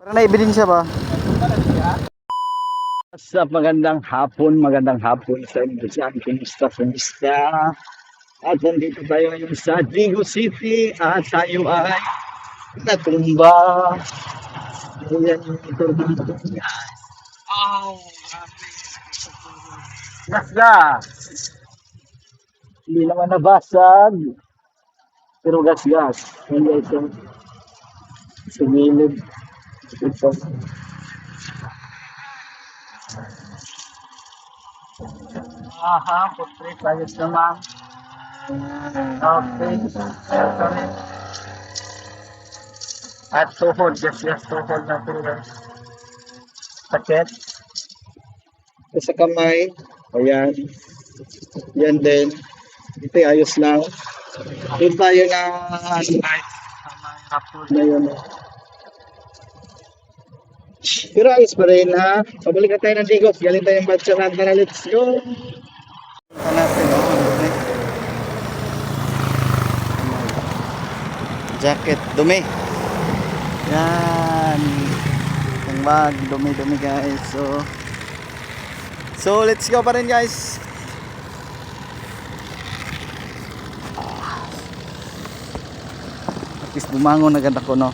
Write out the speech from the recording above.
May ebidensya ba? Sa magandang hapon sa inyo dyan. Kumusta? At nandito tayo ngayon sa Digo City at tayo ay natumba. Ayan yung motor dito. Nasga! Hindi naman nabasag. Pero gas-gas. Hindi ito. Sumilid. Ito. Aha, portrait. Ayos naman. Okay. Sorry. At tuhod. Yes, tuhod na ito. Sakit. Ito sa kamay. Ayan. Yan din. Ito ayos lang. Doon tayo na na yun. Pero ayos pa rin ha. Pabalik na tayo ng Digos. Galing tayong Batcharan. Tara, let's go. Natin, jacket, dumi. Yan. Ang bag, dumi guys. So let's go pa rin guys. At least bumangon agad ako, no.